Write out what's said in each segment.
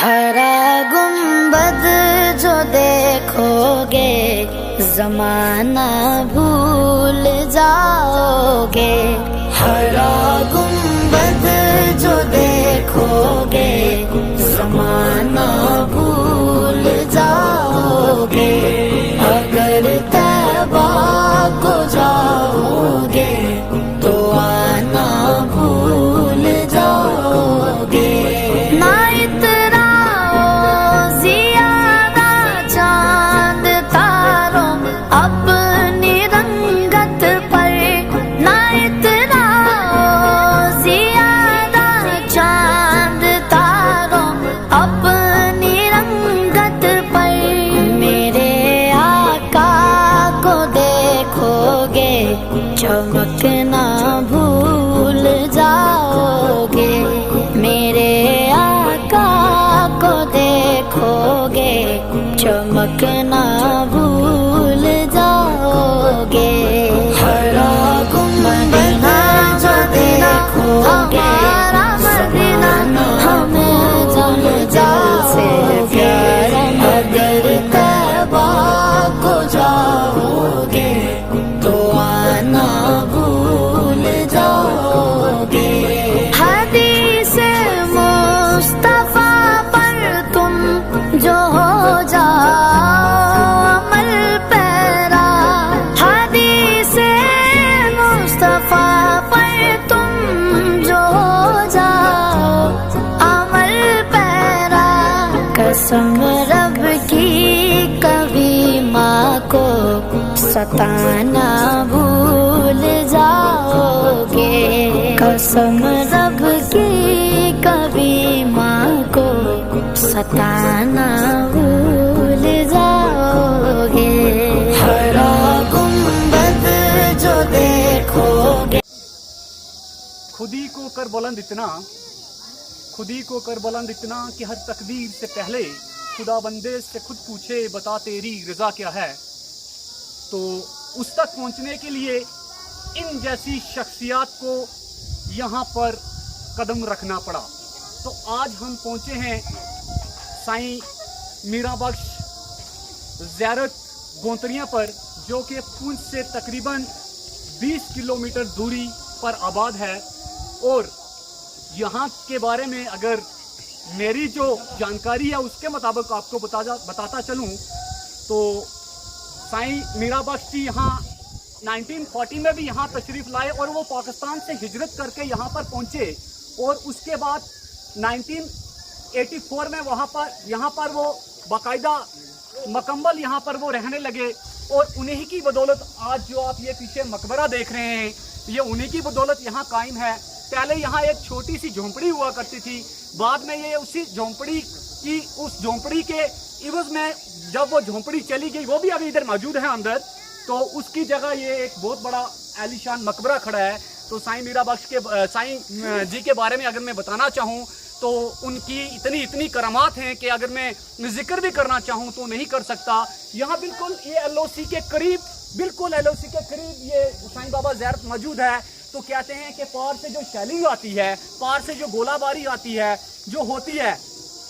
ہرا گنبد جو دیکھو گے زمانہ بھول جاؤ گے، ہرا گنبد جو دیکھو گے زمانہ بھول جاؤ گے، اگر طیبہ کو جاؤ گے تو آنا بھول جاؤ گے۔ نہ اتراؤ زیادہ چاند تاروں اپنی رنگت پر، نہ اتراؤ زیادہ چاند تاروں اپنی رنگت پر، میرے آقا کو دیکھو گے چمکنا بھول جاؤ گے، میرے آقا کو دیکھو گے چمکنا بھول جاؤ گے، ہرا گنبد جو دیکھو گے زمانہ ہمیں جل جل سے پیارا، اگر طیبہ کو جاؤ گے تو آنا بھول جاؤ گے۔ حدیث مصطفیٰ پر تم جو ہو جاؤ عمل پیرا، حدیث مصطفیٰ پر تم جو ہو جاؤ عمل پیرا، قسم رب کی کبھی ماں کو ستانا بھول جاؤ گے، قسم رب کی کبھی ماں کو ستانا بھول جاؤ گے، ہرا گنبد جو دیکھو گے۔ خودی کو کر بلند اتنا، خودی کو کر بلند اتنا کہ ہر تقدیر سے پہلے خدا بندے سے خود پوچھے بتا تیری رضا کیا ہے، تو اس تک پہنچنے کے لیے ان جیسی شخصیات کو یہاں پر قدم رکھنا پڑا۔ تو آج ہم پہنچے ہیں سائیں میرا بخش زیارت گونتریاں پر، جو کہ پونچھ سے تقریباً 20 کلومیٹر دوری پر آباد ہے، اور یہاں کے بارے میں اگر میری جو جانکاری ہے اس کے مطابق آپ کو بتاتا چلوں تو سائیں میرا بخش جی یہاں 1940 میں بھی یہاں تشریف لائے، اور وہ پاکستان سے ہجرت کر کے یہاں پر پہنچے، اور اس کے بعد 1984 میں یہاں پر وہ باقاعدہ مکمل یہاں پر وہ رہنے لگے، اور انہی کی بدولت آج جو آپ یہ پیچھے مقبرہ دیکھ رہے ہیں یہ انہی کی بدولت یہاں قائم ہے۔ پہلے یہاں ایک چھوٹی سی جھونپڑی ہوا کرتی تھی، بعد میں یہ اسی جھونپڑی کے عوض میں جب وہ جھونپڑی چلی گئی، وہ بھی ابھی ادھر موجود ہے اندر، تو اس کی جگہ یہ ایک بہت بڑا عالی شان مقبرہ کھڑا ہے۔ تو سائیں میرا بخش کے سائیں جی کے بارے میں اگر میں بتانا چاہوں تو ان کی اتنی کرامات ہیں کہ اگر میں ذکر بھی کرنا چاہوں تو نہیں کر سکتا۔ یہاں بالکل یہ LOC کے قریب، بالکل LOC کے قریب یہ سائیں بابا زیارت موجود ہے۔ تو کہتے ہیں کہ پار سے جو شیلنگ آتی ہے، پار سے جو گولہ باری آتی ہے جو ہوتی ہے،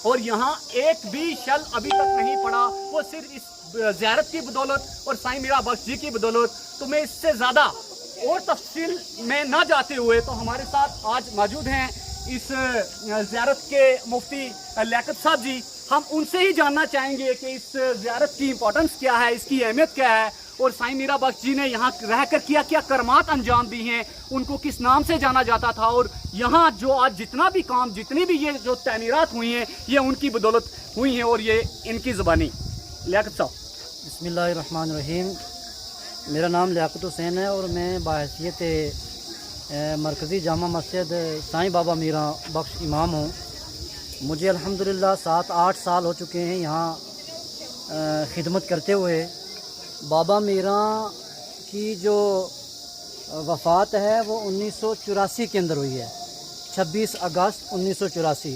اور یہاں ایک بھی شل ابھی تک نہیں پڑا، وہ صرف اس زیارت کی بدولت اور سائیں میرا بخش جی کی بدولت۔ تو میں اس سے زیادہ اور تفصیل میں نہ جاتے ہوئے تو ہمارے ساتھ آج موجود ہیں اس زیارت کے مفتی لیاقت صاحب جی، ہم ان سے ہی جاننا چاہیں گے کہ اس زیارت کی امپورٹنس کیا ہے، اس کی اہمیت کیا ہے، اور سائیں میرا بخش جی نے یہاں رہ کر کیا کرامات انجام دی ہیں، ان کو کس نام سے جانا جاتا تھا، اور یہاں جو آج جتنا بھی کام، جتنی بھی یہ جو تعمیرات ہوئی ہیں یہ ان کی بدولت ہوئی ہیں، اور یہ ان کی زبانی۔ لیاقت صاحب بسم اللہ الرحمن الرحیم، میرا نام لیاقت حسین ہے اور میں بحیثیت مرکزی جامع مسجد سائیں بابا میرا بخش امام ہوں۔ مجھے الحمدللہ 7-8 سال ہو چکے ہیں یہاں خدمت کرتے ہوئے۔ بابا میرا کی جو وفات ہے وہ 1984 کے اندر ہوئی ہے، 26 اگست 1984،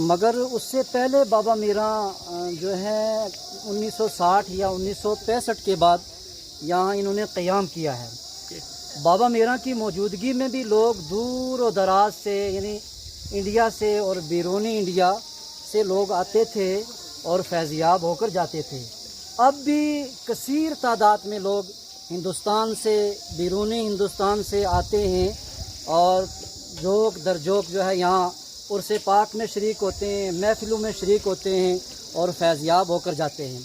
مگر اس سے پہلے بابا میرا جو ہے 1960 یا 1965 کے بعد یہاں انہوں نے قیام کیا ہے۔ بابا میرا کی موجودگی میں بھی لوگ دور و دراز سے، یعنی انڈیا سے اور بیرونی انڈیا سے لوگ آتے تھے اور فیضیاب ہو کر جاتے تھے. اب بھی کثیر تعداد میں لوگ ہندوستان سے، بیرونی ہندوستان سے آتے ہیں اور جوک در جوک جو ہے یہاں عرس پاک میں شریک ہوتے ہیں، محفلوں میں شریک ہوتے ہیں اور فیضیاب ہو کر جاتے ہیں.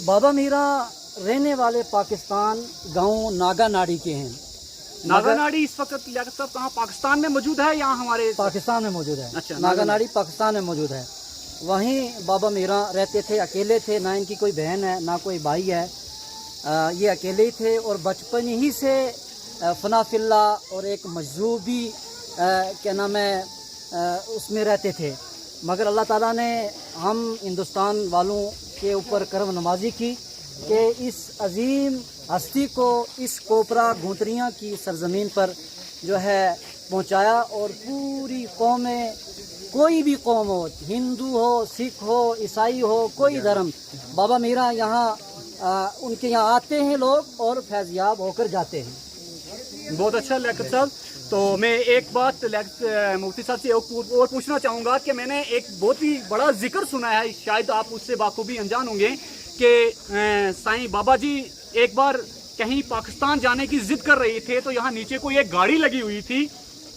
بابا میرا رہنے والے پاکستان گاؤں ناگا ناڑی کے ہیں. ناگا ناڑی اس وقت لیاقت صاحب کہاں پاکستان میں موجود ہے یا ہمارے پاکستان میں موجود ہے؟ اچھا، ناگا ناڑی پاکستان میں موجود ہے. وہیں بابا میرا رہتے تھے، اکیلے تھے، نہ ان کی کوئی بہن ہے نہ کوئی بھائی ہے. یہ اکیلے ہی تھے اور بچپن ہی سے فنا فی اللہ اور ایک مجذوبی کیا نام ہے اس میں رہتے تھے. مگر اللہ تعالیٰ نے ہم ہندوستان والوں کے اوپر کرم نوازی کی کہ اس عظیم ہستی کو اس کوپرا گھونتریاں کی سرزمین پر جو ہے پہنچایا اور پوری قومیں، کوئی بھی قوم ہو، ہندو ہو، سکھ ہو، عیسائی ہو، کوئی دھرم، بابا میرا یہاں ان کے یہاں آتے ہیں لوگ اور فیضیاب ہو کر جاتے ہیں. بہت اچھا لیاقت صاحب. تو میں ایک بات مفتی صاحب سے اور پوچھنا چاہوں گا کہ میں نے ایک بہت ہی بڑا ذکر سنا ہے، شاید آپ اس سے باخوبی انجان ہوں گے، کہ سائیں بابا جی ایک بار کہیں پاکستان جانے کی ضد کر رہے تھے تو یہاں نیچے کوئی ایک گاڑی لگی ہوئی تھی،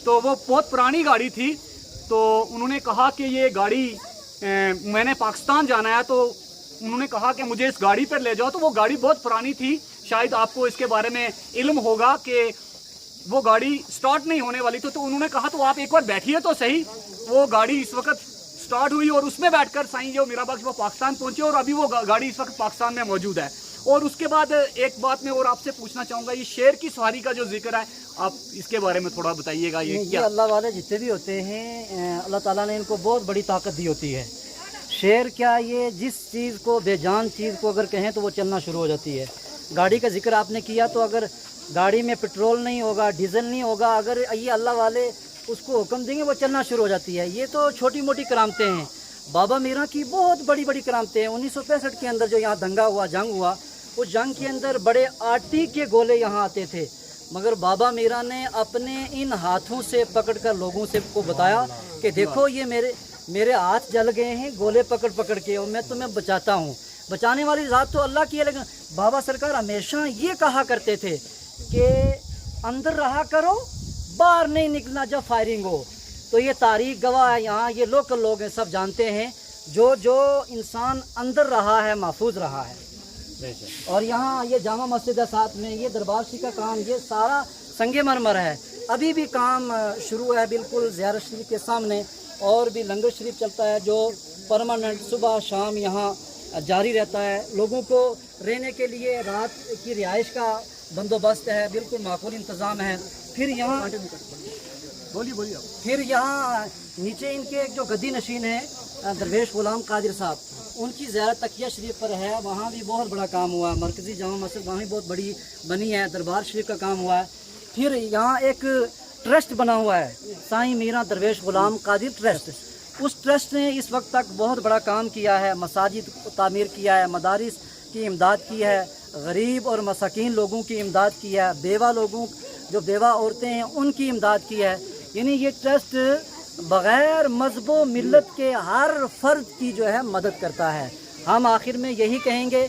تو وہ بہت پرانی گاڑی تھی. تو انہوں نے کہا کہ یہ گاڑی میں نے پاکستان جانا ہے، تو انہوں نے کہا کہ مجھے اس گاڑی پر لے جاؤ. تو وہ گاڑی بہت پرانی تھی، شاید آپ کو اس کے بارے میں علم ہوگا کہ وہ گاڑی سٹارٹ نہیں ہونے والی تھی. تو انہوں نے کہا تو آپ ایک بار بیٹھیے تو صحیح. وہ گاڑی اس وقت سٹارٹ ہوئی اور اس میں بیٹھ کر سائیں جو میرا بخش وہ پاکستان پہنچے اور ابھی وہ گاڑی اس وقت پاکستان میں موجود ہے. اور اس کے بعد ایک بات میں اور آپ سے پوچھنا چاہوں گا، یہ شیر کی سواری کا جو ذکر ہے آپ اس کے بارے میں تھوڑا بتائیے گا. یہ اللہ والے جتنے بھی ہوتے ہیں اللہ تعالیٰ نے ان کو بہت بڑی طاقت دی ہوتی ہے. شیر کیا، یہ جس چیز کو، بے جان چیز کو اگر کہیں تو وہ چلنا شروع ہو جاتی ہے. گاڑی کا ذکر آپ نے کیا تو اگر گاڑی میں پٹرول نہیں ہوگا، ڈیزل نہیں ہوگا، اگر یہ اللہ والے اس کو حکم دیں گے وہ چلنا شروع ہو جاتی ہے. یہ تو چھوٹی موٹی کرامتیں ہیں. بابا میرا کی بہت بڑی بڑی کرامتیں ہیں. 1965 کے اندر جو یہاں دنگا ہوا، جنگ ہوا، اس جنگ کے اندر بڑے آٹی کے گولے یہاں آتے تھے، مگر بابا میرا نے اپنے ان ہاتھوں سے پکڑ کر لوگوں سے کو بتایا کہ دیکھو یہ میرے ہاتھ جل گئے ہیں گولے پکڑ پکڑ کے اور میں تمہیں بچاتا ہوں. بچانے والی ذات تو اللہ کی ہے، لیکن بابا سرکار ہمیشہ یہ کہا کرتے تھے کہ اندر رہا کرو، باہر نہیں نکلنا جب فائرنگ ہو. تو یہ تاریخ گواہ ہے، یہاں یہ لوکل لوگ ہیں، سب جانتے ہیں جو انسان اندر رہا ہے محفوظ رہا ہے. اور یہاں یہ جامع مسجد ہے ساتھ میں، یہ دربار شریف کا کام یہ سارا سنگ مرمر ہے. ابھی بھی کام شروع ہے بالکل زیارت شریف کے سامنے، اور بھی لنگر شریف چلتا ہے جو پرماننٹ صبح شام یہاں جاری رہتا ہے. لوگوں کو رہنے کے لیے رات کی رہائش کا بندوبست ہے، بالکل معقول انتظام ہے. پھر یہاں نیچے ان کے جو گدی نشین ہیں درویش غلام قادر صاحب، ان کی زیارت تقیہ شریف پر ہے، وہاں بھی بہت بڑا کام ہوا ہے. مرکزی جامع مسجد وہاں بھی بہت بڑی بنی ہے، دربار شریف کا کام ہوا ہے. پھر یہاں ایک ٹرسٹ بنا ہوا ہے، سائیں میرا درویش غلام قادر ٹرسٹ. اس ٹرسٹ نے اس وقت تک بہت بڑا کام کیا ہے، مساجد کو تعمیر کیا ہے، مدارس کی امداد کی ہے، غریب اور مساکین لوگوں کی امداد کی ہے، بیوہ لوگوں جو بیوہ عورتیں ہیں ان کی امداد کی ہے. یعنی یہ ٹرسٹ بغیر مذہب و ملت کے ہر فرد کی جو ہے مدد کرتا ہے. ہم آخر میں یہی کہیں گے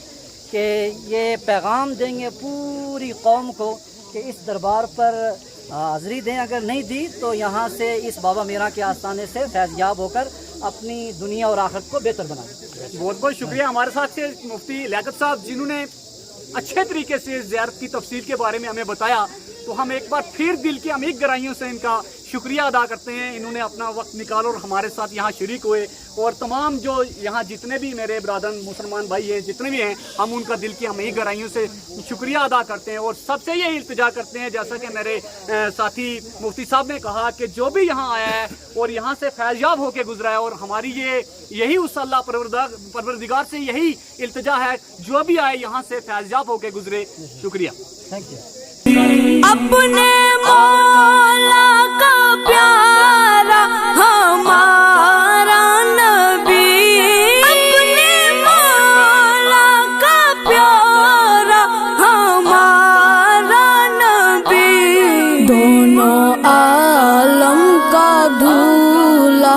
کہ یہ پیغام دیں گے پوری قوم کو کہ اس دربار پر حاضری دیں، اگر نہیں دی تو یہاں سے اس بابا میرا کے آستانے سے فیضیاب ہو کر اپنی دنیا اور آخرت کو بہتر بنائیں. بہت بہت شکریہ. ہمارے ساتھ سے مفتی لیاقت صاحب جنہوں نے اچھے طریقے سے زیارت کی تفصیل کے بارے میں ہمیں بتایا، تو ہم ایک بار پھر دل کی عمیق گہرائیوں سے ان کا شکریہ ادا کرتے ہیں. انہوں نے اپنا وقت نکالا اور ہمارے ساتھ یہاں شریک ہوئے. اور تمام جو یہاں جتنے بھی میرے برادر مسلمان بھائی ہیں جتنے بھی ہیں، ہم ان کا دل کی عمیق گہرائیوں سے شکریہ ادا کرتے ہیں. اور سب سے یہ التجا کرتے ہیں، جیسا کہ میرے ساتھی مفتی صاحب نے کہا، کہ جو بھی یہاں آیا ہے اور یہاں سے فیضیاب ہو کے گزرا ہے، اور ہماری یہی اس اللہ پروردگار سے یہی التجا ہے، جو بھی آئے یہاں سے فیضیاب ہو کے گزرے. شکریہ. Thank you. اپنے مولا کا پیارا ہمارا نبی، اپنے مولا کا پیارا ہمارا نبی، دونوں عالم کا دھولا